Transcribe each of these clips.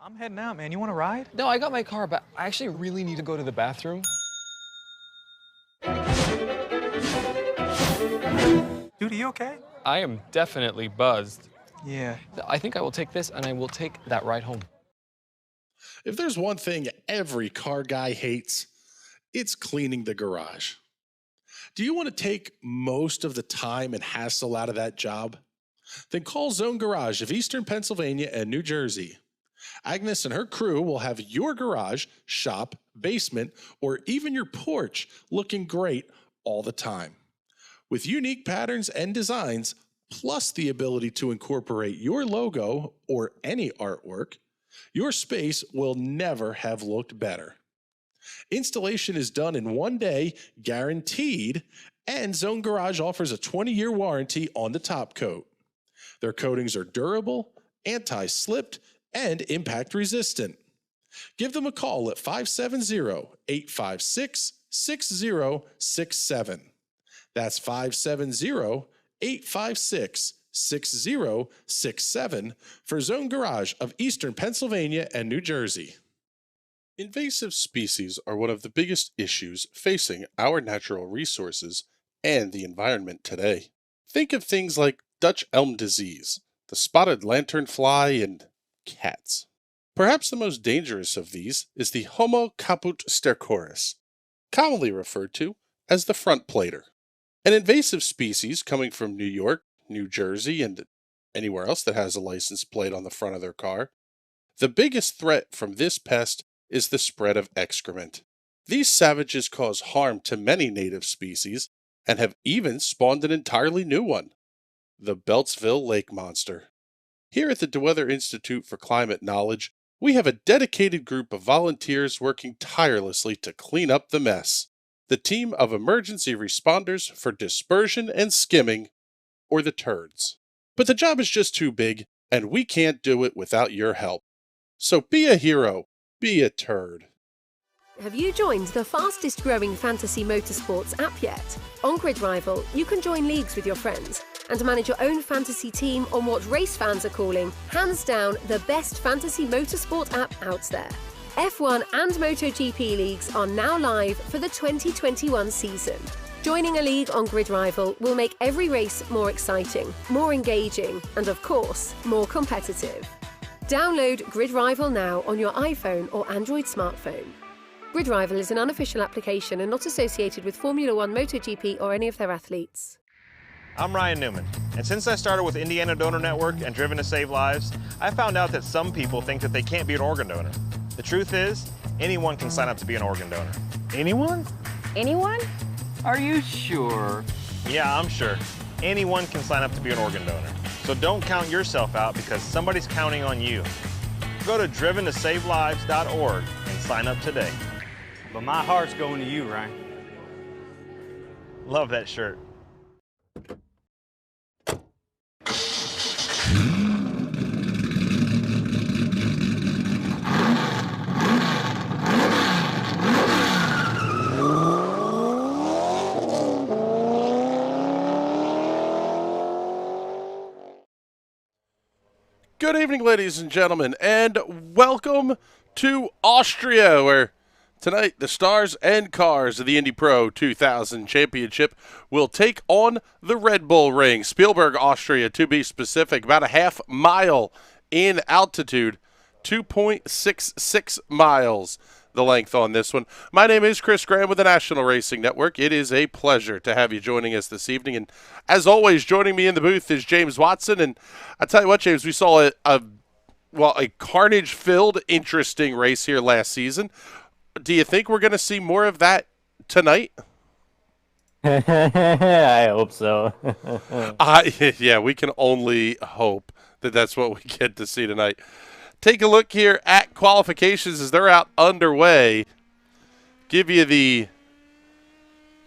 I'm heading out, man. You want to ride? No, I got my car, but I actually really need to go to the bathroom. Dude, are you okay? I am definitely buzzed. Yeah. I think I will take this and I will take that ride home. If there's one thing every car guy hates, it's cleaning the garage. Do you want to take most of the time and hassle out of that job? Then call Zone Garage of Eastern Pennsylvania and New Jersey. Agnes and her crew will have your garage, shop, basement, or even your porch looking great all the time. With unique patterns and designs, plus the ability to incorporate your logo or any artwork, your space will never have looked better. Installation is done in 1 day, guaranteed, and Zone Garage offers a 20-year warranty on the top coat. Their coatings are durable, anti-slipped, and impact resistant. Give them a call at 570-856-6067. That's 570-856-6067 for Zone Garage of Eastern Pennsylvania and New Jersey. Invasive species are one of the biggest issues facing our natural resources and the environment today. Think of things like Dutch elm disease, the spotted lanternfly, and cats. Perhaps the most dangerous of these is the Homo caput stercoris, commonly referred to as the front plater. An invasive species coming from New York, New Jersey, and anywhere else that has a license plate on the front of their car. The biggest threat from this pest is the spread of excrement. These savages cause harm to many native species and have even spawned an entirely new one, the Beltsville lake monster. Here at the DeWeather Institute for Climate Knowledge, we have a dedicated group of volunteers working tirelessly to clean up the mess. The team of emergency responders for dispersion and skimming, or the turds. But the job is just too big, and we can't do it without your help. So be a hero, be a turd. Have you joined the fastest growing fantasy motorsports app yet? On Grid Rival, you can join leagues with your friends and manage your own fantasy team on what race fans are calling, hands down, the best fantasy motorsport app out there. F1 and MotoGP leagues are now live for the 2021 season. Joining a league on Grid Rival will make every race more exciting, more engaging, and of course, more competitive. Download Grid Rival now on your iPhone or Android smartphone. Grid Rival is an unofficial application and not associated with Formula One, MotoGP, or any of their athletes. I'm Ryan Newman, and since I started with Indiana Donor Network and Driven to Save Lives, I found out that some people think that they can't be an organ donor. The truth is, anyone can sign up to be an organ donor. Anyone? Anyone? Are you sure? Yeah, I'm sure. Anyone can sign up to be an organ donor. So don't count yourself out because somebody's counting on you. Go to driventosavelives.org and sign up today. But my heart's going to you, Ryan. Love that shirt. Good evening, ladies and gentlemen, and welcome to Austria, where tonight the stars and cars of the Indy Pro 2000 Championship will take on the Red Bull Ring. Spielberg, Austria, to be specific, about a half mile in altitude, 2.66 miles. The length on this one. My name is Chris Graham with the National Racing Network. It is a pleasure to have you joining us this evening. And as always, joining me in the booth is James Watson. And I tell you what, James, we saw a carnage-filled, interesting race here last season. Do you think we're going to see more of that tonight? I hope so. Yeah, we can only hope that that's what we get to see tonight. Take a look here at qualifications as they're out underway. Give you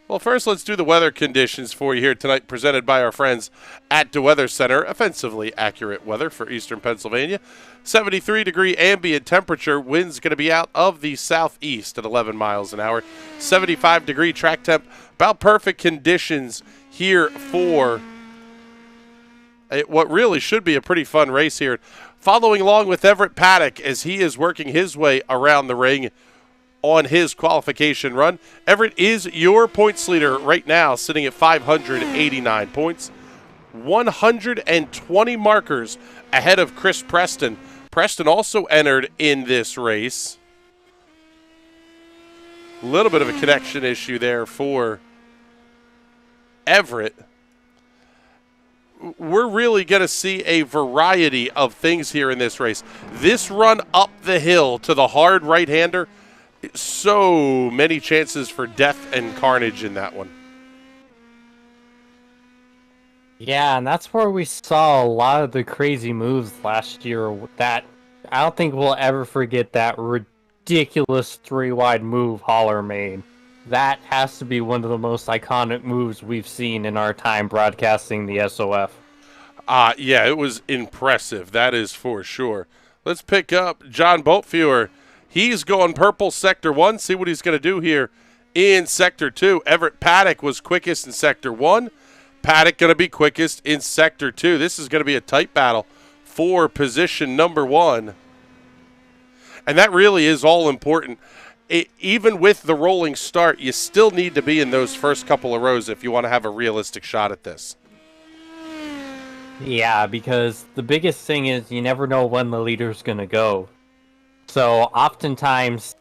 well, first let's do the weather conditions for you here tonight, presented by our friends at DeWeather Center. Offensively accurate weather for Eastern Pennsylvania. 73-degree ambient temperature. Wind's going to be out of the southeast at 11 miles an hour. 75-degree track temp. About perfect conditions here for what really should be a pretty fun race here. Following along with Everett Paddock as he is working his way around the ring on his qualification run. Everett is your points leader right now, sitting at 589 points. 120 markers ahead of Chris Preston. Preston also entered in this race. A little bit of a connection issue there for Everett. We're really going to see a variety of things here in this race. This run up the hill to the hard right-hander, so many chances for death and carnage in that one. Yeah, and that's where we saw a lot of the crazy moves last year. That I don't think we'll ever forget that ridiculous three-wide move Haller made. That has to be one of the most iconic moves we've seen in our time broadcasting the SOF. Yeah, it was impressive. That is for sure. Let's pick up John Boatfewer. He's going purple Sector 1. See what he's going to do here in Sector 2. Everett Paddock was quickest in Sector 1. Paddock going to be quickest in Sector 2. This is going to be a tight battle for position number 1. And that really is all important. Even with the rolling start, you still need to be in those first couple of rows if you want to have a realistic shot at this. Yeah, because the biggest thing is you never know when the leader's going to go. So oftentimes,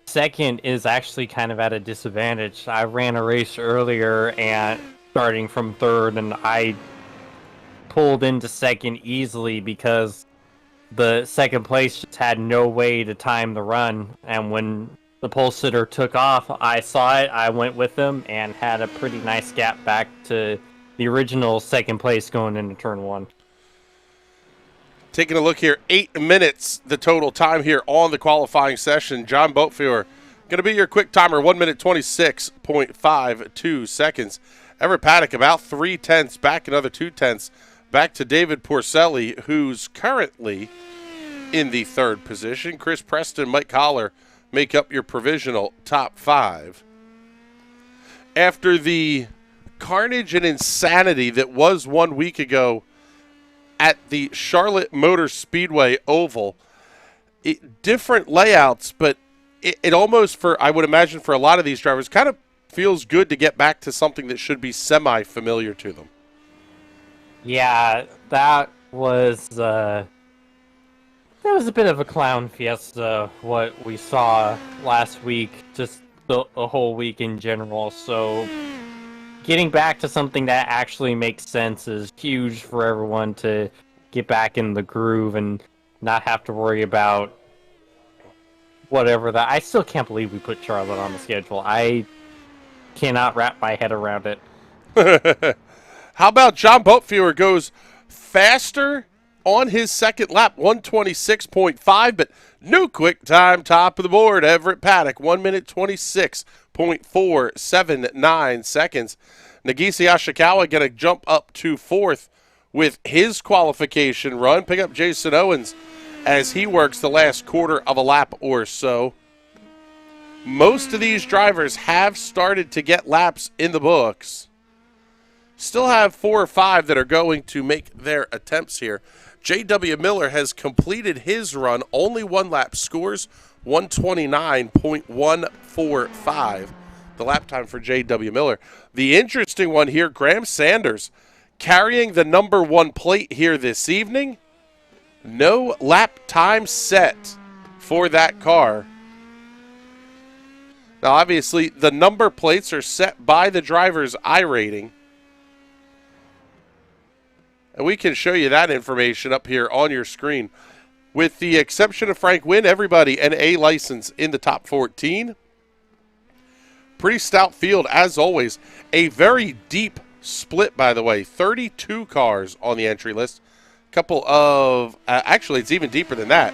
second is actually kind of at a disadvantage. I ran a race earlier and starting from third, and I pulled into second easily because the second place just had no way to time the run. And when the pole sitter took off, I saw it, I went with them, and had a pretty nice gap back to the original second place going into turn 1. Taking a look here, 8 minutes the total time here on the qualifying session. John Boatfewer going to be your quick timer, 1 minute 26.52 seconds. Everett Paddock about 3/10 back, another 2/10 back to David Porcelli, who's currently in the third position. Chris Preston, Mike Haller make up your provisional top 5. After the carnage and insanity that was 1 week ago at the Charlotte Motor Speedway Oval, different layouts, but it almost, I would imagine for a lot of these drivers, kind of feels good to get back to something that should be semi-familiar to them. Yeah, that was a bit of a clown fiesta, what we saw last week, just the whole week in general. So getting back to something that actually makes sense is huge for everyone to get back in the groove and not have to worry about whatever that. I still can't believe we put Charlotte on the schedule. I cannot wrap my head around it. How about John Boatfewer goes faster on his second lap, 126.5, but new quick time, top of the board, Everett Paddock, 1 minute 26.479 seconds. Nagisa Ashikawa going to jump up to fourth with his qualification run. Pick up Jason Owens as he works the last quarter of a lap or so. Most of these drivers have started to get laps in the books. Still have 4 or 5 that are going to make their attempts here. J.W. Miller has completed his run, only 1 lap, scores 129.145. The lap time for J.W. Miller. The interesting one here, Graham Sanders, carrying the number 1 plate here this evening. No lap time set for that car. Now, obviously, the number plates are set by the driver's iRating. And we can show you that information up here on your screen. With the exception of Frank Wynn, everybody an A license in the top 14. Pretty stout field, as always. A very deep split, by the way. 32 cars on the entry list. Couple of, actually, it's even deeper than that.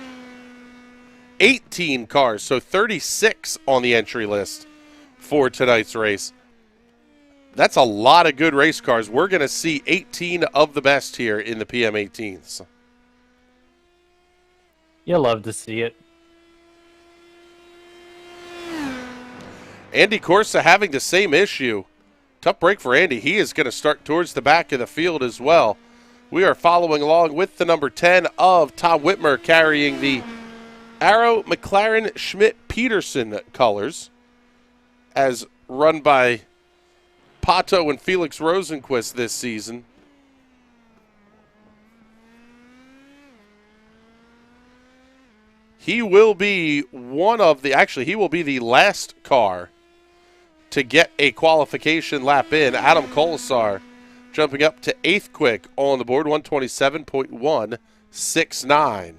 18 cars, so 36 on the entry list for tonight's race. That's a lot of good race cars. We're going to see 18 of the best here in the PM18s. You'll love to see it. Andy Corsa having the same issue. Tough break for Andy. He is going to start towards the back of the field as well. We are following along with the number 10 of Tom Whitmer carrying the Arrow McLaren Schmidt Peterson colors as run by Pato and Felix Rosenquist this season. He will be he will be the last car to get a qualification lap in. Adam Colasar jumping up to 8th quick on the board, 127.169.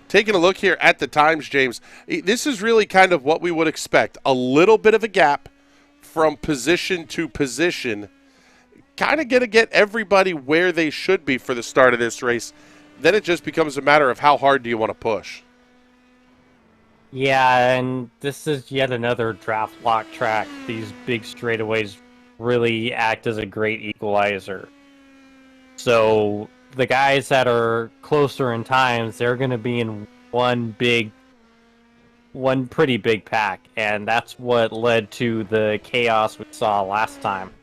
Taking a look here at the times, James, this is really kind of what we would expect. A little bit of a gap from position to position. Kind of going to get everybody where they should be for the start of this race. Then it just becomes a matter of how hard do you want to push. Yeah, and this is yet another draft lock track. These big straightaways really act as a great equalizer. So the guys that are closer in times, they're going to be in one pretty big pack, and that's what led to the chaos we saw last time,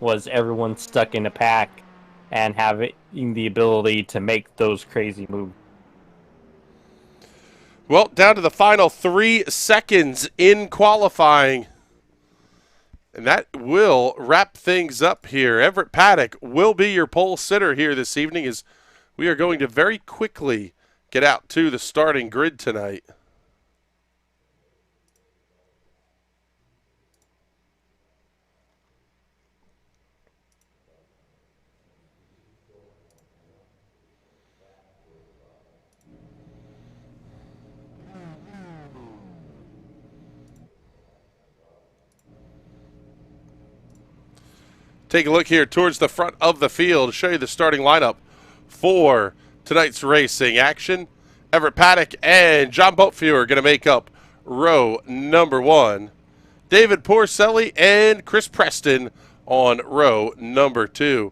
was everyone stuck in a pack and having the ability to make those crazy moves. Well, down to the final 3 seconds in qualifying. And that will wrap things up here. Everett Paddock will be your pole sitter here this evening, as we are going to very quickly get out to the starting grid tonight. Take a look here towards the front of the field. Show you the starting lineup for tonight's racing action. Everett Paddock and John Boatfield are going to make up row number 1. David Porcelli and Chris Preston on row number 2.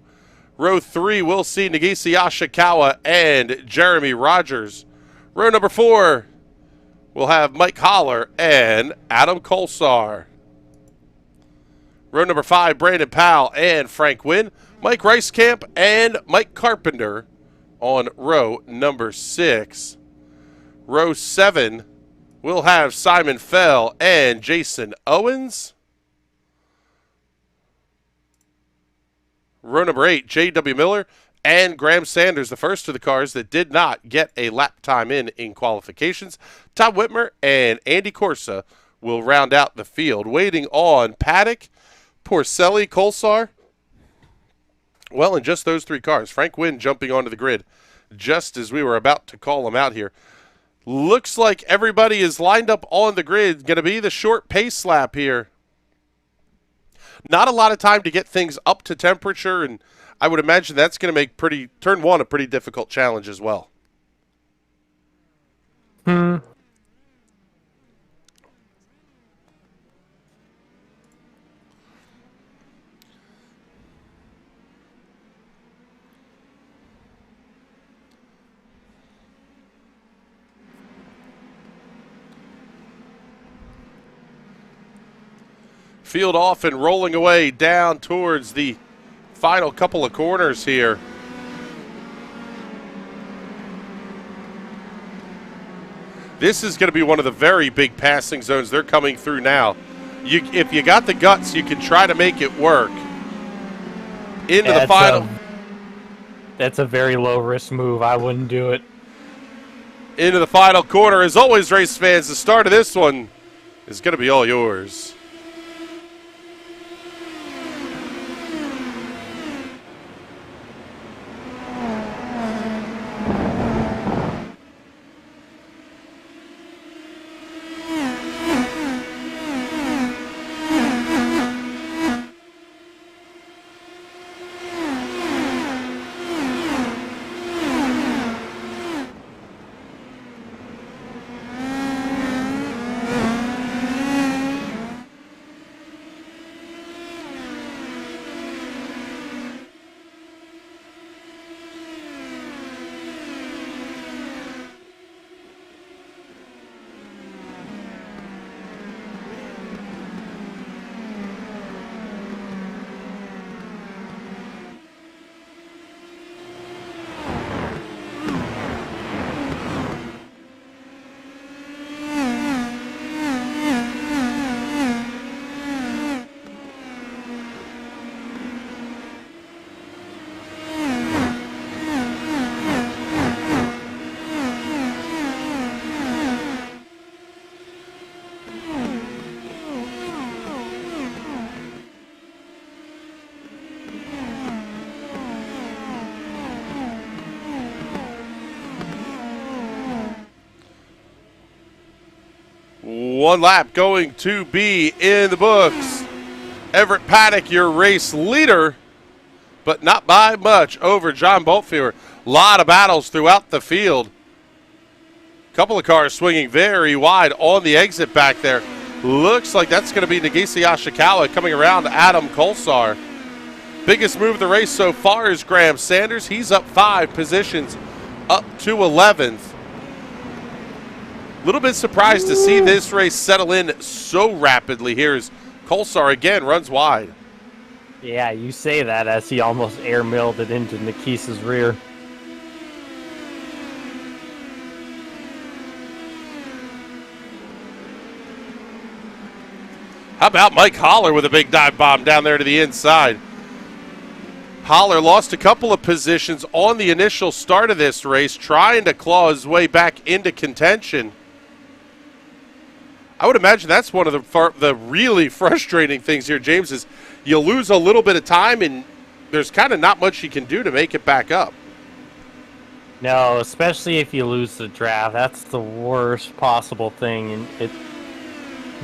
Row 3 will see Nagisa Yoshikawa and Jeremy Rogers. Row number 4 will have Mike Holler and Adam Colasar. Row number 5, Brandon Powell and Frank Wynn. Mike Ricecamp and Mike Carpenter on row number 6. Row 7 will have Simon Fell and Jason Owens. Row number 8, J.W. Miller and Graham Sanders, the first of the cars that did not get a lap time in qualifications. Tom Whitmer and Andy Corsa will round out the field. Waiting on Paddock, Porcelli, Colasar. Well, in just those 3 cars. Frank Wynn jumping onto the grid just as we were about to call him out here. Looks like everybody is lined up on the grid. Going to be the short pace lap here. Not a lot of time to get things up to temperature, and I would imagine that's going to make turn 1 a pretty difficult challenge as well. Field off and rolling away down towards the final couple of corners here. This is going to be one of the very big passing zones they're coming through now. If you got the guts, you can try to make it work. Into the final. That's a very low-risk move. I wouldn't do it. Into the final corner. As always, race fans, the start of this one is going to be all yours. 1 lap going to be in the books. Everett Paddock, your race leader, but not by much over John Boltfewer. A lot of battles throughout the field. A couple of cars swinging very wide on the exit back there. Looks like that's going to be Nagisa Yoshikawa coming around Adam Kolsar. Biggest move of the race so far is Graham Sanders. He's up 5 positions, up to 11th. A little bit surprised to see this race settle in so rapidly here as Kolsar again runs wide. Yeah, you say that as he almost air milled it into Nikisa's rear. How about Mike Holler with a big dive bomb down there to the inside? Holler lost a couple of positions on the initial start of this race, trying to claw his way back into contention. I would imagine that's one of the really frustrating things here, James, is you lose a little bit of time and there's kind of not much you can do to make it back up. No, especially if you lose the draft. That's the worst possible thing. And it's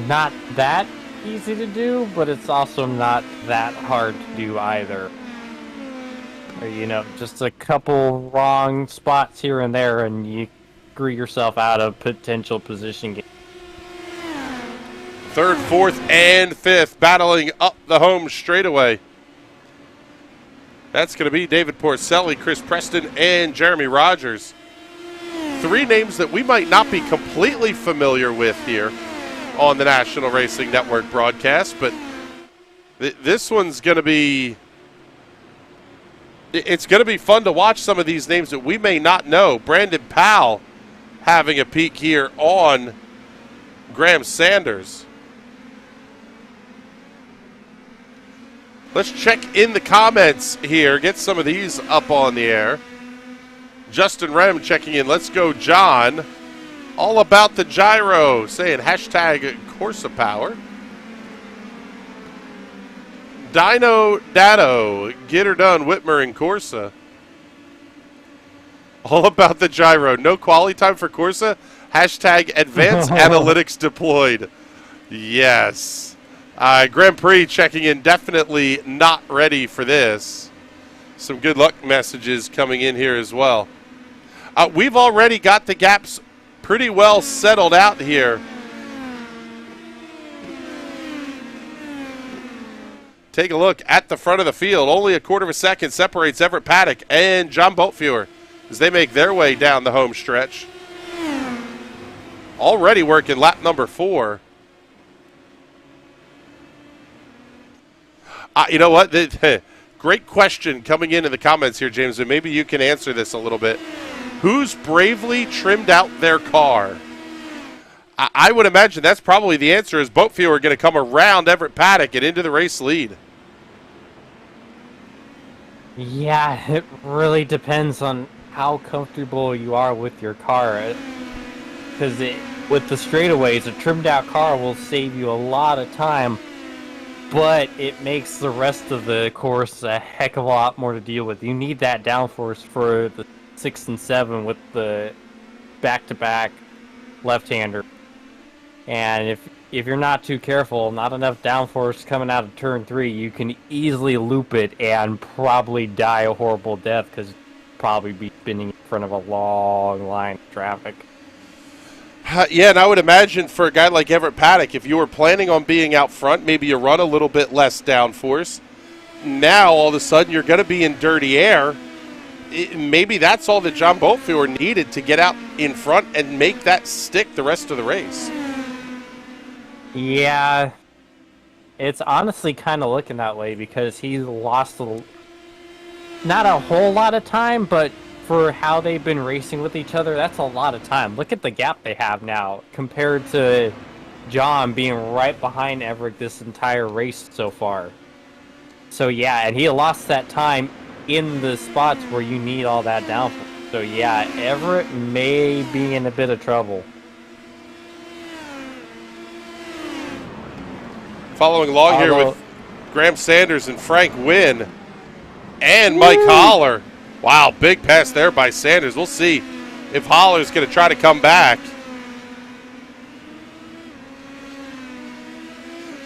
not that easy to do, but it's also not that hard to do either. Or, you know, just a couple wrong spots here and there and you screw yourself out of potential position gain. 3rd, 4th, and 5th battling up the home straightaway. That's going to be David Porcelli, Chris Preston, and Jeremy Rogers. 3 names that we might not be completely familiar with here on the National Racing Network broadcast, but this one's going to be... It's going to be fun to watch some of these names that we may not know. Brandon Powell having a peek here on Graham Sanders. Let's check in the comments here, get some of these up on the air. Justin Rem checking in. Let's go, John. All about the gyro, saying hashtag Corsa Power. Dino Dado, get her done, Whitmer and Corsa. All about the gyro. No quality time for Corsa. Hashtag advanced analytics deployed. Yes. Grand Prix checking in, definitely not ready for this. Some good luck messages coming in here as well. We've already got the gaps pretty well settled out here. Take a look at the front of the field. Only a quarter of a second separates Everett Paddock and John Boltfewer as they make their way down the home stretch. Already working lap number 4. You know what? Great question coming in the comments here, James, and maybe you can answer this a little bit. Who's bravely trimmed out their car? I would imagine that's probably the answer, is Boltfewer going to come around Everett Paddock and into the race lead. Yeah, it really depends on how comfortable you are with your car. Because with the straightaways, a trimmed out car will save you a lot of time, but it makes the rest of the course a heck of a lot more to deal with. You need that downforce for the 6 and 7 with the back-to-back left-hander. And if you're not too careful, not enough downforce coming out of turn 3, you can easily loop it and probably die a horrible death because you'd probably be spinning in front of a long line of traffic. Yeah, and I would imagine for a guy like Everett Paddock, if you were planning on being out front, maybe you run a little bit less downforce. Now, all of a sudden, you're going to be in dirty air. Maybe that's all that John Boltfewer needed to get out in front and make that stick the rest of the race. Yeah, it's honestly kind of looking that way because he lost not a whole lot of time, but for how they've been racing with each other, that's a lot of time. Look at the gap they have now compared to John being right behind Everett this entire race so far. So yeah, and he lost that time in the spots where you need all that downforce. So yeah, Everett may be in a bit of trouble. Following along here with Graham Sanders and Frank Wynn and Mike Holler. Wow, big pass there by Sanders. We'll see if Holler's going to try to come back.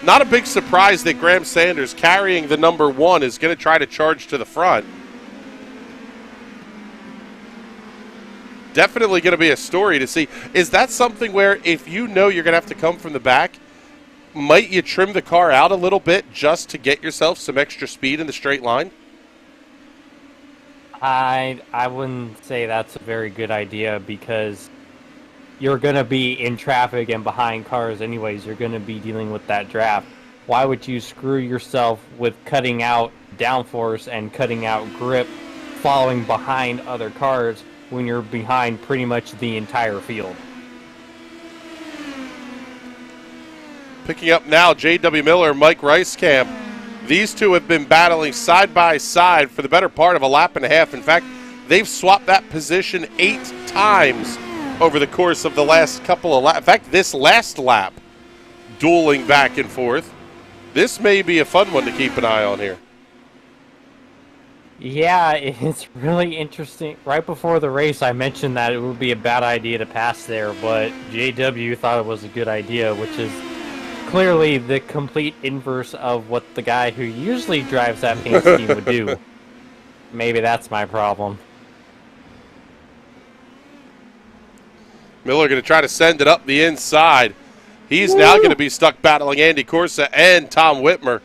Not a big surprise that Graham Sanders, carrying the number 1, is going to try to charge to the front. Definitely going to be a story to see. Is that something where if you know you're going to have to come from the back, might you trim the car out a little bit just to get yourself some extra speed in the straight line? I wouldn't say that's a very good idea because you're going to be in traffic and behind cars anyways. You're going to be dealing with that draft. Why would you screw yourself with cutting out downforce and cutting out grip following behind other cars when you're behind pretty much the entire field? Picking up now, J.W. Miller, Mike Ricecamp. These two have been battling side by side for the better part of a lap and a half. In fact, they've swapped that position 8 times over the course of the last couple of laps. In fact, this last lap, dueling back and forth. This may be a fun one to keep an eye on here. Yeah, it's really interesting. Right before the race, I mentioned that it would be a bad idea to pass there, but JW thought it was a good idea, which is clearly the complete inverse of what the guy who usually drives that paint scheme would do. Maybe that's my problem. Miller going to try to send it up the inside. He's now going to be stuck battling Andy Corsa and Tom Whitmer.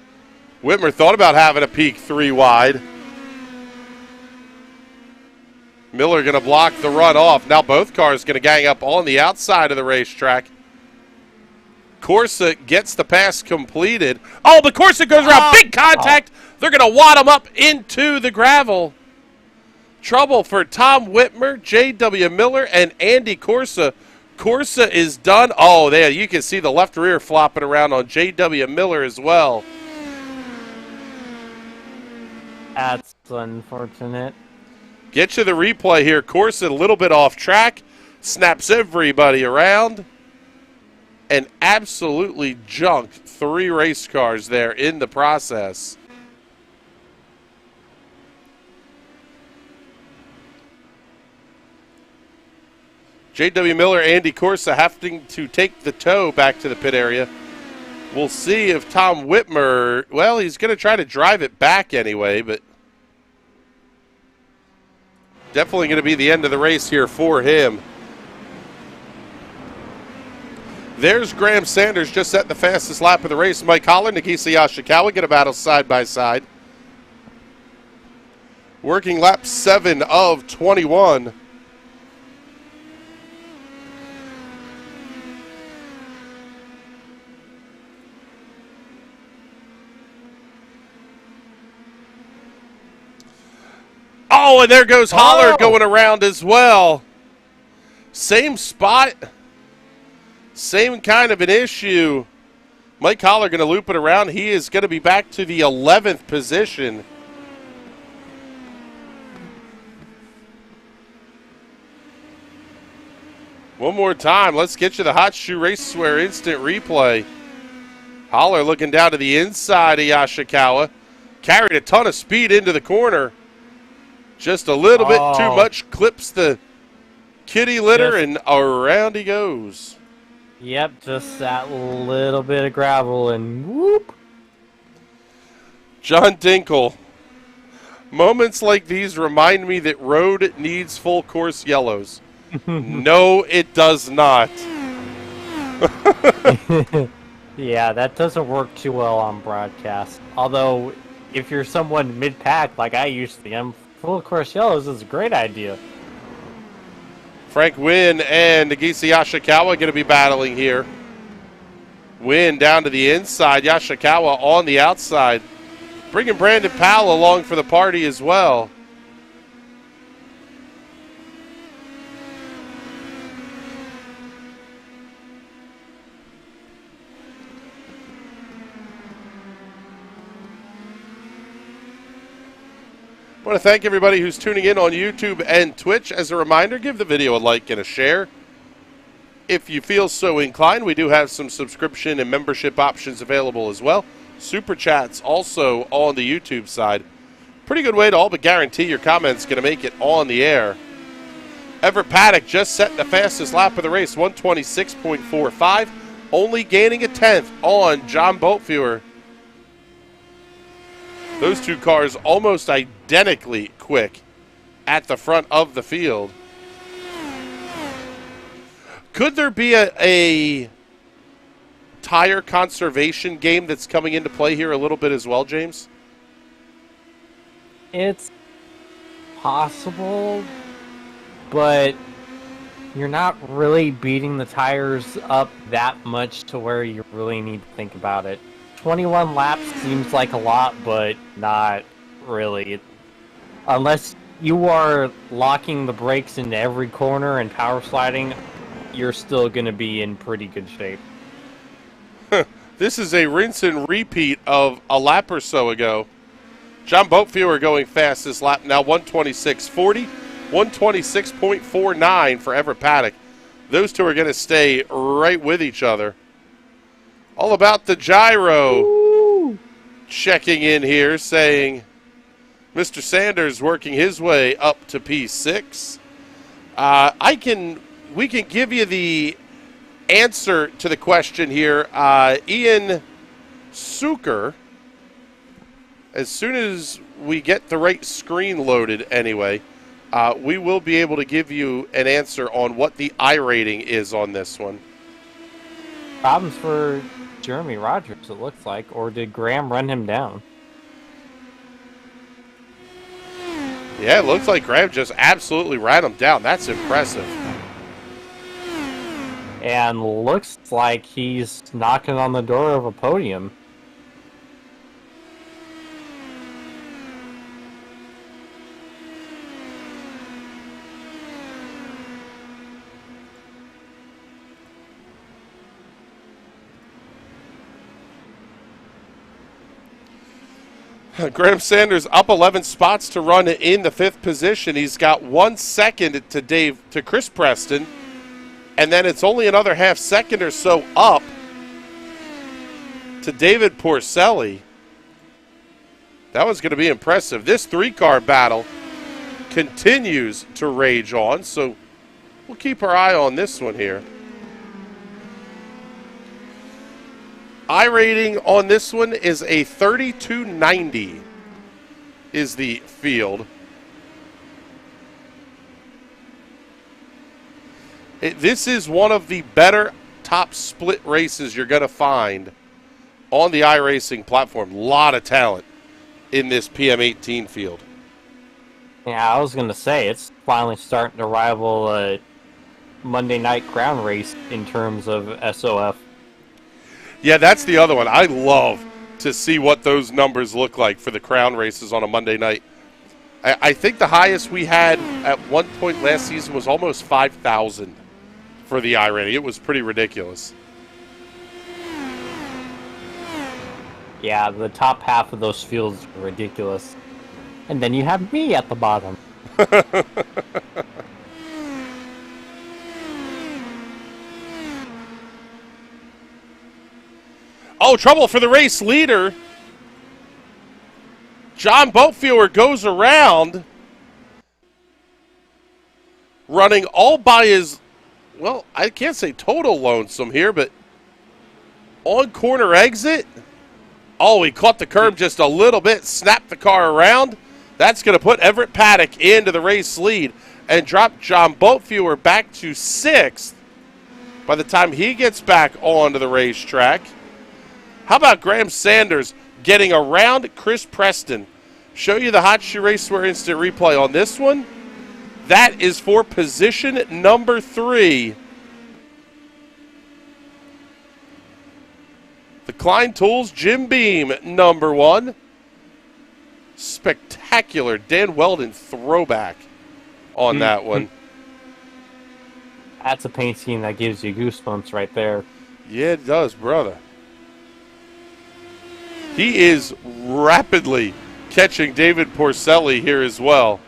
Whitmer thought about having a peak 3 wide. Miller going to block the run off. Now both cars going to gang up on the outside of the racetrack. Corsa gets the pass completed. Oh, but Corsa goes around. Big contact. They're going to wad him up into the gravel. Trouble for Tom Whitmer, J.W. Miller, and Andy Corsa. Corsa is done. Oh, there you can see the left rear flopping around on J.W. Miller as well. That's unfortunate. Get you the replay here. Corsa a little bit off track. Snaps everybody around. And absolutely junked 3 race cars there in the process. J.W. Miller, Andy Corsa having to take the tow back to the pit area. We'll see if Tom Whitmer, well, he's going to try to drive it back anyway, but definitely going to be the end of the race here for him. There's Graham Sanders just set the fastest lap of the race. Mike Holland, Nagisa Yashikawa get a battle side by side. Working lap 7 of 21. Oh, and there goes Holler going around as well. Same spot. Same kind of an issue. Mike Holler going to loop it around. He is going to be back to the 11th position. One more time. Let's get you the Hot Shoe Racewear instant replay. Holler looking down to the inside of Yashikawa. Carried a ton of speed into the corner. Just a little bit too much. Clips the kitty litter and around he goes. Yep, just that little bit of gravel and whoop. John Dinkle. Moments like these remind me that road needs full course yellows. No, it does not. Yeah, that doesn't work too well on broadcast. Although, if you're someone mid-pack like I usually am, full course yellows is a great idea. Frank Wynn and Nagisa Yashikawa going to be battling here. Wynn down to the inside, Yashikawa on the outside. Bringing Brandon Powell along for the party as well. I want to thank everybody who's tuning in on YouTube and Twitch. As a reminder, give the video a like and a share. If you feel so inclined, we do have some subscription and membership options available as well. Super Chats also on the YouTube side. Pretty good way to all but guarantee your comments going to make it on the air. Everett Paddock just set the fastest lap of the race, 126.45. only gaining a tenth on John Boatfewer. Those two cars almost identically quick at the front of the field. Could there be a tire conservation game that's coming into play here a little bit as well, James? It's possible, but you're not really beating the tires up that much to where you really need to think about it. 21 laps seems like a lot, but not really. Unless you are locking the brakes into every corner and power sliding, you're still going to be in pretty good shape. This is a rinse and repeat of a lap or so ago. John Boatfewer going fast this lap, now 126.40, 126.49 for Everett Paddock. Those two are going to stay right with each other. All about the gyro. Ooh. Checking in here saying Mr. Sanders working his way up to P6. We can give you the answer to the question here. Ian Suker, as soon as we get the right screen loaded anyway, we will be able to give you an answer on what the iRating is on this one. Problems for Jeremy Rogers, it looks like, or did Graham run him down? Yeah, it looks like Graham just absolutely ran him down. That's impressive. And looks like he's knocking on the door of a podium. Graham Sanders up 11 spots to run in the 5th position. He's got 1 second to Chris Preston, and then it's only another half second or so up to David Porcelli. That was going to be impressive. This 3-car battle continues to rage on, so we'll keep our eye on this one here. iRating on this one is a 3290 is the field. This is one of the better top split races you're going to find on the iRacing platform. A lot of talent in this PM18 field. Yeah, I was going to say, it's finally starting to rival a Monday night crown race in terms of SOF. Yeah, that's the other one. I love to see what those numbers look like for the crown races on a Monday night. I think the highest we had at one point last season was almost 5,000 for the iRating. It was pretty ridiculous. Yeah, the top half of those fields are ridiculous. And then you have me at the bottom. Oh, trouble for the race leader. John Boatfewer goes around running all by his, well, I can't say total lonesome here, but on corner exit. Oh, he caught the curb just a little bit, snapped the car around. That's going to put Everett Paddock into the race lead and drop John Boatfewer back to 6th by the time he gets back onto the racetrack. How about Graham Sanders getting around Chris Preston? Show you the Hot Shoe Racewear Instant Replay on this one. That is for position number 3. The Klein Tools Jim Beam, number 1. Spectacular Dan Weldon throwback on that one. That's a paint scheme that gives you goosebumps right there. Yeah, it does, brother. He is rapidly catching David Porcelli here as well.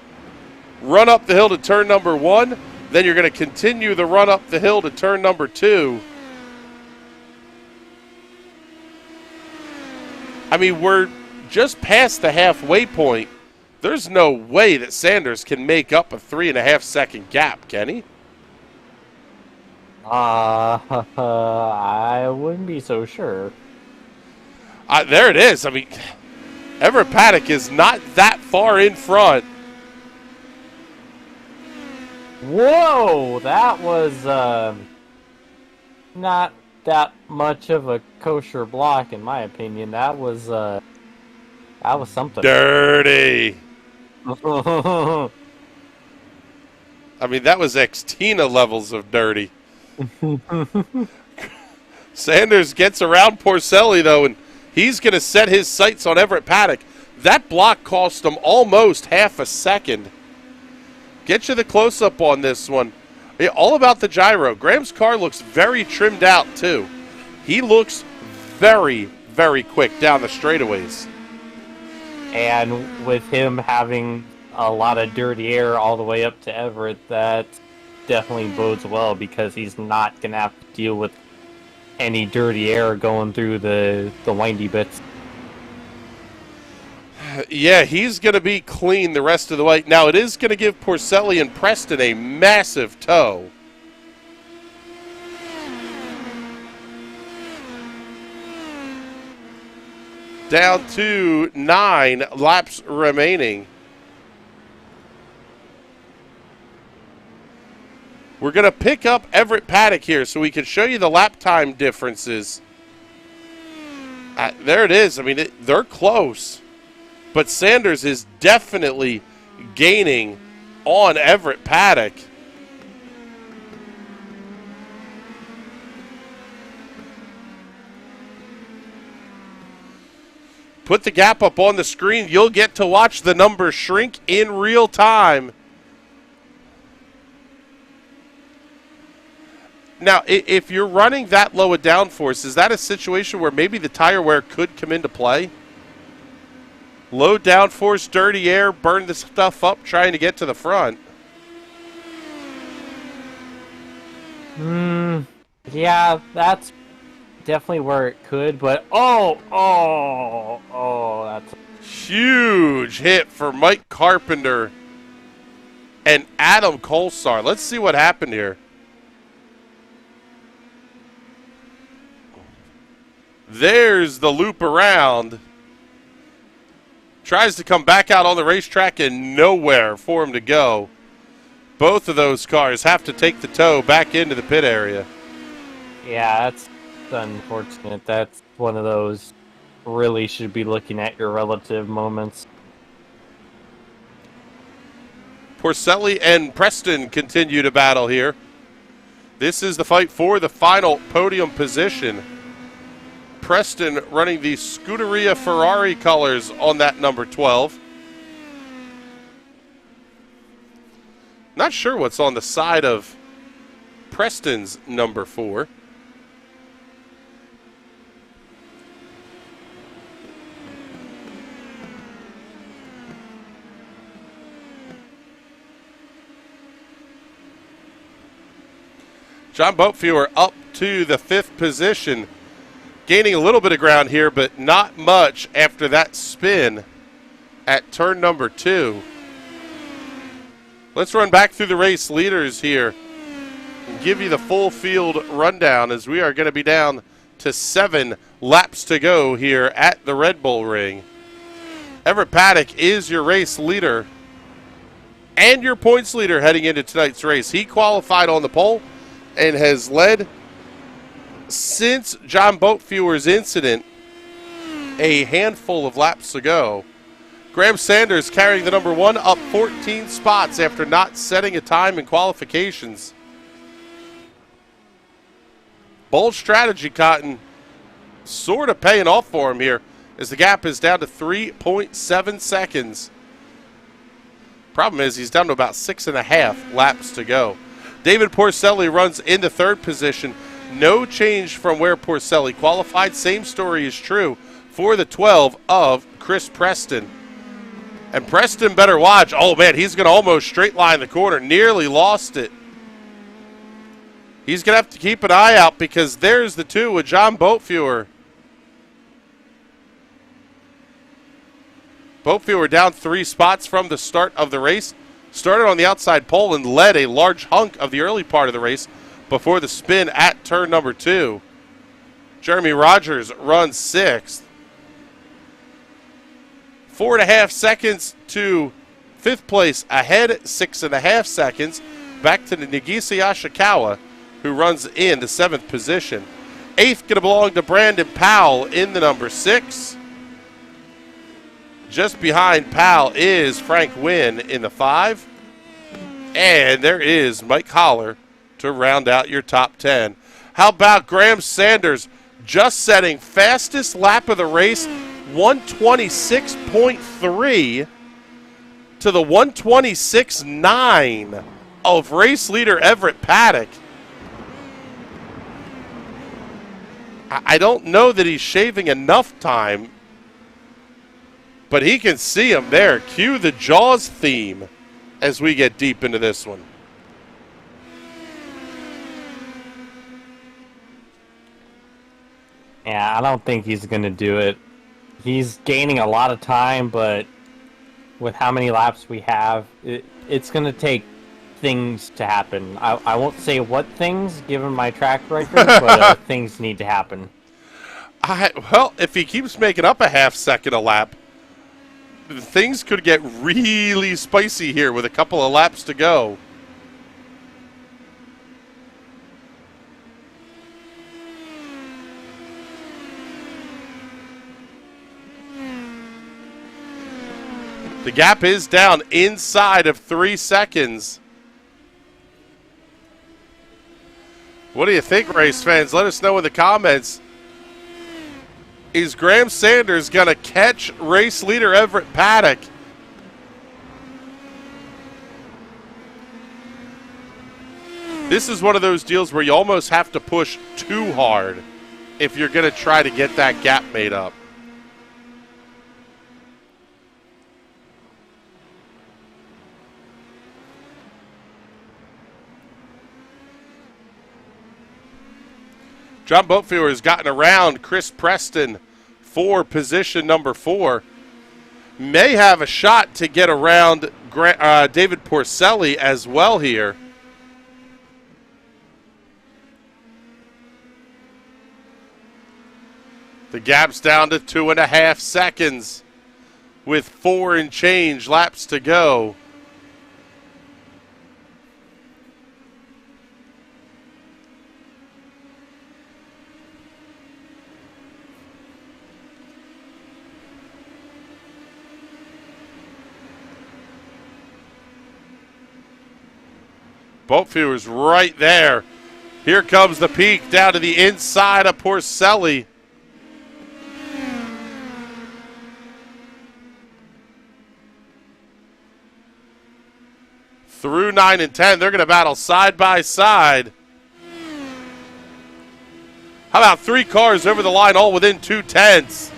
Run up the hill to turn number 1. Then you're going to continue the run up the hill to turn number 2. I mean, we're just past the halfway point. There's no way that Sanders can make up a 3.5 second gap, can he? I wouldn't be so sure. There it is. I mean, Everett Paddock is not that far in front. Whoa, that was not that much of a kosher block, in my opinion. That was something. Dirty. I mean, that was Xtina levels of dirty. Sanders gets around Porcelli, though, and he's going to set his sights on Everett Paddock. That block cost him almost half a second. Get you the close-up on this one. All about the gyro. Graham's car looks very trimmed out, too. He looks very, very quick down the straightaways. And with him having a lot of dirty air all the way up to Everett, that definitely bodes well because he's not going to have to deal with any dirty air going through the windy bits. Yeah, he's going to be clean the rest of the way. Now, it is going to give Porcelli and Preston a massive tow. Down to 9 laps remaining. We're going to pick up Everett Paddock here so we can show you the lap time differences. There it is. I mean, they're close. But Sanders is definitely gaining on Everett Paddock. Put the gap up on the screen. You'll get to watch the numbers shrink in real time. Now, if you're running that low a downforce, is that a situation where maybe the tire wear could come into play? Low downforce, dirty air, burn the stuff up trying to get to the front. Yeah, that's definitely where it could, but that's huge hit for Mike Carpenter and Adam Kolsar. Let's see what happened here. There's the loop around. Tries to come back out on the racetrack and nowhere for him to go. Both of those cars have to take the tow back into the pit area. Yeah, that's unfortunate. That's one of those really should be looking at your relative moments. Porcelli and Preston continue to battle here. This is the fight for the final podium position. Preston running the Scuderia Ferrari colors on that number 12. Not sure what's on the side of Preston's number 4. John Boatfield up to the 5th position. Gaining a little bit of ground here, but not much after that spin at turn number 2. Let's run back through the race leaders here and give you the full field rundown as we are going to be down to 7 laps to go here at the Red Bull Ring. Everett Paddock is your race leader and your points leader heading into tonight's race. He qualified on the pole and has led since John Boatfield's incident a handful of laps ago. Graham Sanders carrying the number 1 up 14 spots after not setting a time in qualifications. Bold strategy, Cotton. Sort of paying off for him here as the gap is down to 3.7 seconds. Problem is he's down to about 6.5 laps to go. David Porcelli runs in the 3rd position. No change from where Porcelli qualified. Same story is true for the 12 of Chris Preston. And Preston better watch. Oh, man, he's going to almost straight line the corner. Nearly lost it. He's going to have to keep an eye out because there's the 2 with John Boatfield. Boatfield down 3 spots from the start of the race. Started on the outside pole and led a large hunk of the early part of the race. before the spin at turn number 2. Jeremy Rogers runs 6th. 4.5 seconds to 5th place ahead, 6.5 seconds. Back to the Nagisa Yashikawa, who runs in the 7th position. 8th going to belong to Brandon Powell in the number 6. Just behind Powell is Frank Wynn in the 5. And there is Mike Holler to round out your top 10. How about Graham Sanders just setting fastest lap of the race, 126.3 to the 126.9 of race leader Everett Paddock. I don't know that he's shaving enough time, but he can see him there. Cue the Jaws theme as we get deep into this one. Yeah, I don't think he's going to do it. He's gaining a lot of time, but with how many laps we have, it's going to take things to happen. I won't say what things, given my track record, but things need to happen. Well, if he keeps making up a half second a lap, things could get really spicy here with a couple of laps to go. The gap is down inside of 3 seconds. What do you think, race fans? Let us know in the comments. Is Graham Sanders going to catch race leader Everett Paddock? This is one of those deals where you almost have to push too hard if you're going to try to get that gap made up. John Boatfield has gotten around Chris Preston for position number 4. May have a shot to get around David Porcelli as well here. The gap's down to 2.5 seconds with 4 and change laps to go. Boatfield is right there. Here comes the peak down to the inside of Porcelli. Through 9 and 10, they're going to battle side by side. How about 3 cars over the line, all within 2 tenths?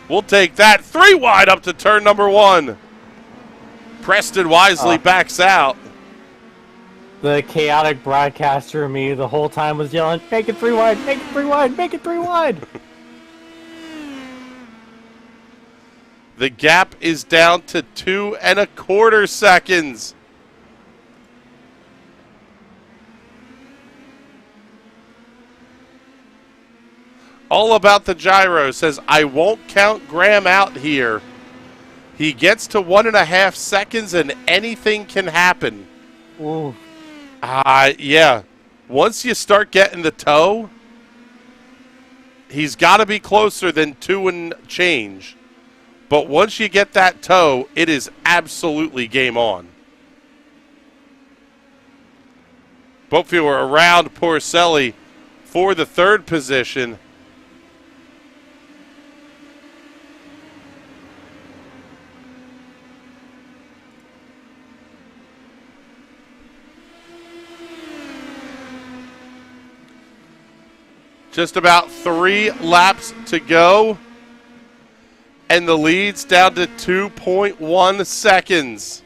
We'll take that. 3 wide up to turn number 1. Preston wisely backs out. The chaotic broadcaster in me the whole time was yelling, make it 3 wide, make it 3 wide, make it 3 wide. The gap is down to 2.25 seconds. All About the Gyro says, I won't count Graham out here. He gets to 1.5 seconds and anything can happen. Ooh. Yeah. Once you start getting the toe, he's got to be closer than 2 and change. But once you get that toe, it is absolutely game on. Boatfield are around Porcelli for the 3rd position. Just about 3 laps to go. And the lead's down to 2.1 seconds.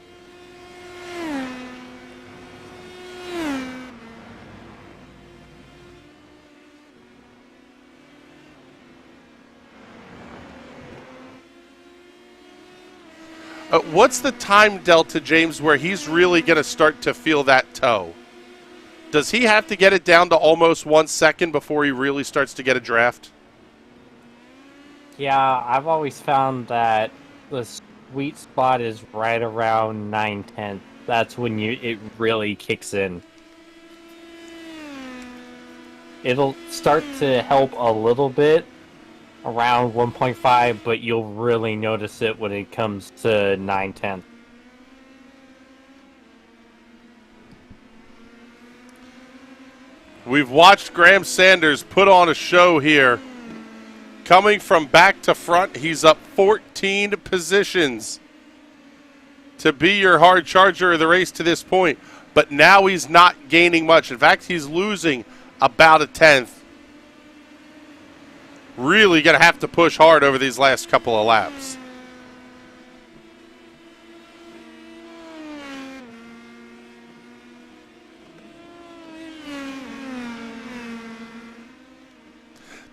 What's the time delta, James, where he's really going to start to feel that toe? Does he have to get it down to almost 1 second before he really starts to get a draft? Yeah, I've always found that the sweet spot is right around 9/10. That's when it really kicks in. It'll start to help a little bit around 1.5, but you'll really notice it when it comes to 9/10. We've watched Graham Sanders put on a show here. Coming from back to front, he's up 14 positions to be your hard charger of the race to this point. But now he's not gaining much. In fact, he's losing about a tenth. Really going to have to push hard over these last couple of laps.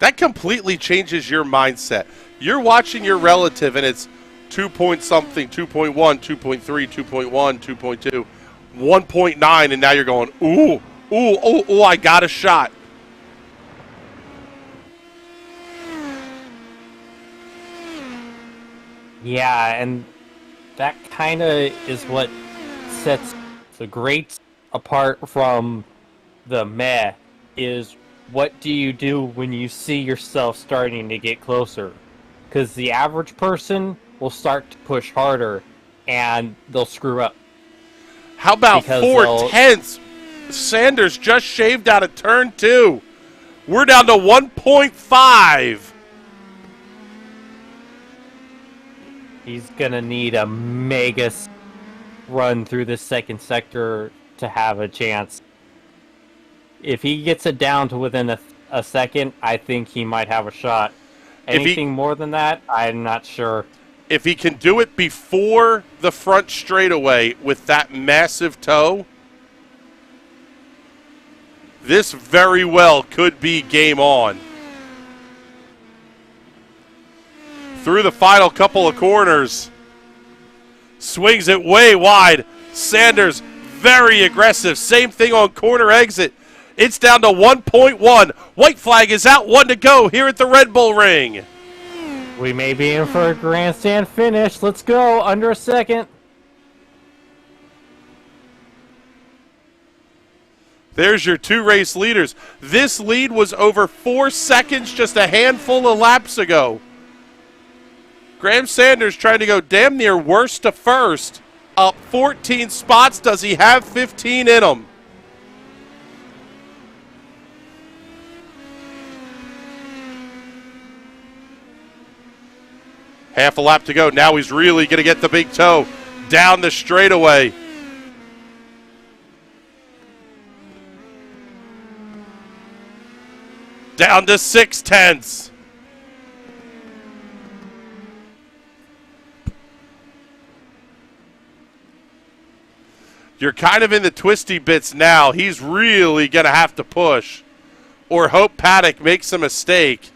That completely changes your mindset. You're watching your relative and it's 2 point something, 2.1, 2.3, 2.1, 2.2, 1.9, and now you're going, ooh, I got a shot. Yeah, and that kind of is what sets the greats apart from the meh, is what do you do when you see yourself starting to get closer? Because the average person will start to push harder, and they'll screw up. How about 4/10? Sanders just shaved out of turn 2. We're down to 1.5. He's going to need a mega run through the second sector to have a chance. If he gets it down to within a second, I think he might have a shot. Anything more than that, I'm not sure. If he can do it before the front straightaway with that massive toe, this very well could be game on. Through the final couple of corners. Swings it way wide. Sanders, very aggressive. Same thing on corner exit. It's down to 1.1. White flag is out, 1 to go here at the Red Bull Ring. We may be in for a grandstand finish. Let's go, under a second. There's your 2 race leaders. This lead was over 4 seconds just a handful of laps ago. Graham Sanders trying to go damn near worst to first. Up 14 spots. Does he have 15 in him? Half a lap to go. Now he's really going to get the big toe down the straightaway. Down to 6/10. You're kind of in the twisty bits now. He's really going to have to push or hope Paddock makes a mistake.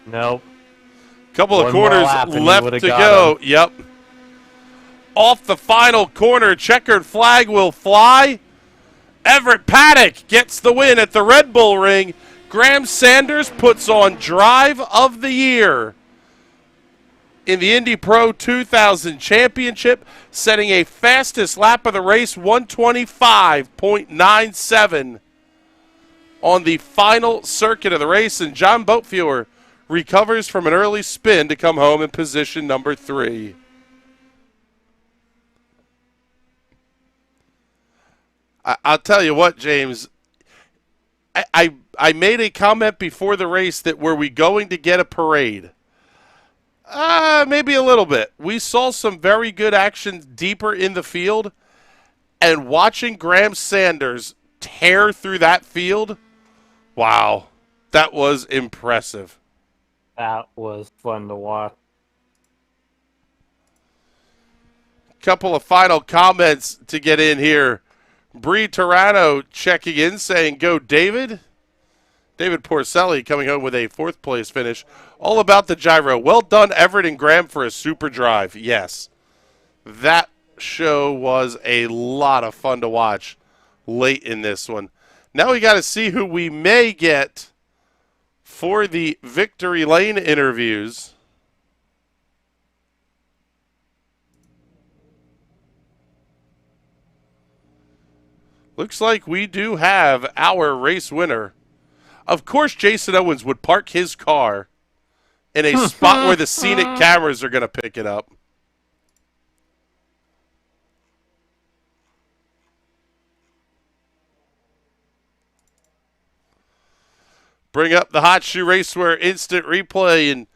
Nope. Couple of One more corners lap and he left would've to got go. him. Yep. Off the final corner, checkered flag will fly. Everett Paddock gets the win at the Red Bull Ring. Graham Sanders puts on Drive of the Year in the Indy Pro 2000 Championship, setting a fastest lap of the race, 125.97 on the final circuit of the race. And John Boatfuhr recovers from an early spin to come home in position number 3. I'll tell you what, James, I made a comment before the race that were we going to get a parade? Maybe a little bit. We saw some very good action deeper in the field, and watching Graham Sanders tear through that field, wow, that was impressive. That was fun to watch. Couple of final comments to get in here. Bree Torano checking in, saying, "Go, David." David Porcelli coming home with a 4th place finish. All about the gyro. Well done, Everett and Graham, for a super drive. Yes. That show was a lot of fun to watch late in this one. Now we got to see who we may get for the Victory Lane interviews. Looks like we do have our race winner. Of course, Jason Owens would park his car in a spot where the scenic cameras are going to pick it up. Bring up the Hot Shoe Racewear instant replay, and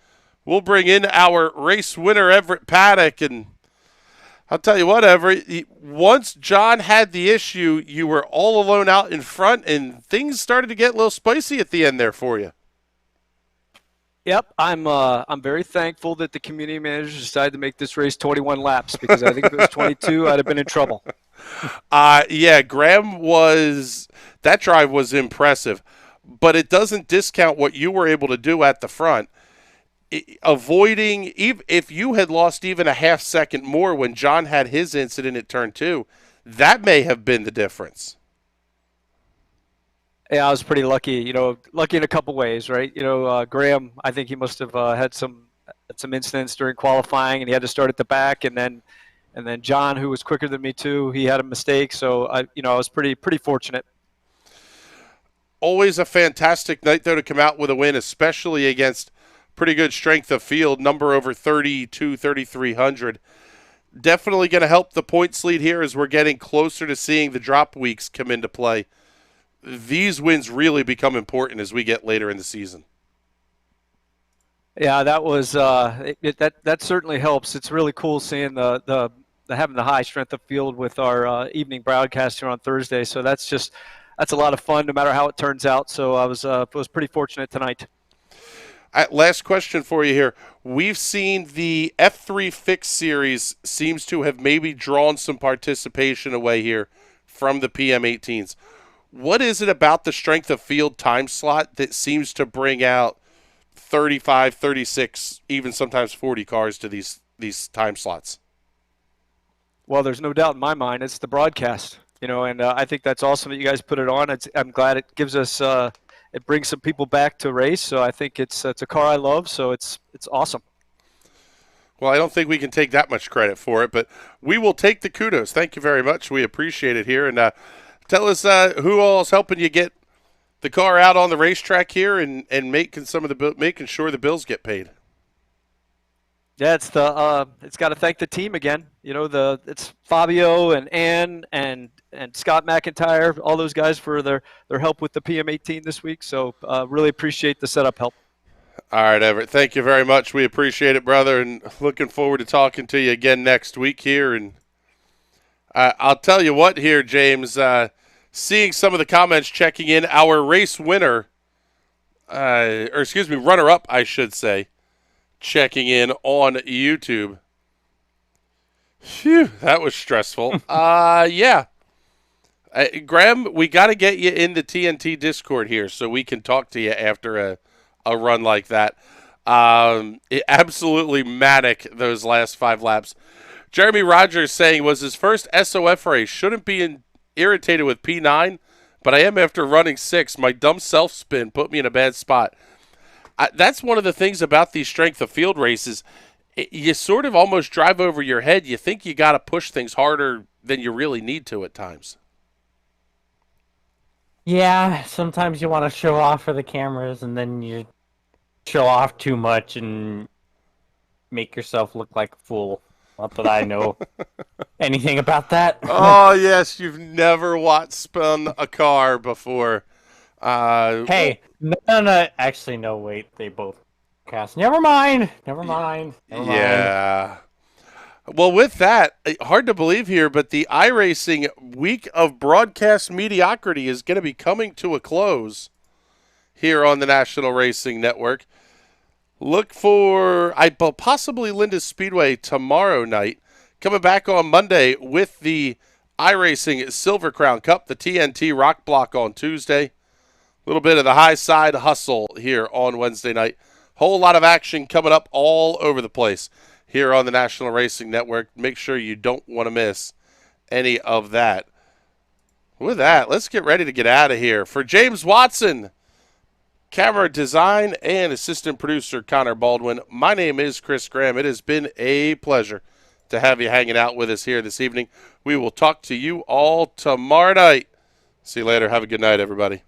we'll bring in our race winner, Everett Paddock. And I'll tell you what, Everett, once John had the issue, you were all alone out in front, and things started to get a little spicy at the end there for you. Yep, I'm very thankful that the community manager decided to make this race 21 laps, because I think if it was 22, I'd have been in trouble. Yeah, Graham that drive was impressive, but it doesn't discount what you were able to do at the front. Avoiding, if you had lost even a half second more when John had his incident at turn 2, that may have been the difference. Yeah, I was pretty lucky, lucky in a couple ways, right? Graham, I think he must have had some incidents during qualifying, and he had to start at the back, and then John, who was quicker than me too, he had a mistake, so I was pretty fortunate. Always a fantastic night, though, to come out with a win, especially against pretty good strength of field, number over 3,300. Definitely going to help the points lead here as we're getting closer to seeing the drop weeks come into play. These wins really become important as we get later in the season. Yeah, that was that certainly helps. It's really cool seeing the having the high strength of field with our evening broadcast here on Thursday. So that's a lot of fun, no matter how it turns out. So I was pretty fortunate tonight. Last question for you here. We've seen the F3 Fix Series seems to have maybe drawn some participation away here from the PM18s. What is it about the strength of field time slot that seems to bring out 35, 36, even sometimes 40 cars to these time slots? Well, there's no doubt in my mind it's the broadcast, and I think that's awesome that you guys put it on. I'm glad it gives us it brings some people back to race, so I think it's a car I love, so it's awesome. Well, I don't think we can take that much credit for it, but we will take the kudos. Thank you very much. We appreciate it here. And tell us who all is helping you get the car out on the racetrack here and making sure the bills get paid. Yeah, it's got to thank the team again. It's Fabio and Ann and Scott McIntyre, all those guys for their help with the PM18 this week. So really appreciate the setup help. All right, Everett. Thank you very much. We appreciate it, brother, and looking forward to talking to you again next week here. And I'll tell you what here, James, seeing some of the comments checking in, our race winner, runner-up, I should say, checking in on YouTube. Phew, that was stressful. Yeah. Graham, we got to get you in the TNT Discord here so we can talk to you after a run like that. Absolutely manic those last 5 laps. Jeremy Rogers saying was his first SOF race. Shouldn't be irritated with P9, but I am after running 6. My dumb self-spin put me in a bad spot. That's one of the things about these strength of field races. You sort of almost drive over your head. You think you got to push things harder than you really need to at times. Yeah, sometimes you want to show off for the cameras, and then you show off too much and make yourself look like a fool. Not that I know anything about that. Oh, yes, you've never watched spun a car before. Hey, no, actually, no, wait, they both cast. Never mind. Yeah. Well, with that, hard to believe here, but the iRacing week of broadcast mediocrity is going to be coming to a close here on the National Racing Network. Look for possibly Linda Speedway tomorrow night. Coming back on Monday with the iRacing Silver Crown Cup, the TNT Rock Block on Tuesday. A little bit of the high side hustle here on Wednesday night. Whole lot of action coming up all over the place here on the National Racing Network. Make sure you don't want to miss any of that. With that, let's get ready to get out of here. For James Watson, camera design, and assistant producer Connor Baldwin, my name is Chris Graham. It has been a pleasure to have you hanging out with us here this evening. We will talk to you all tomorrow night. See you later. Have a good night, everybody.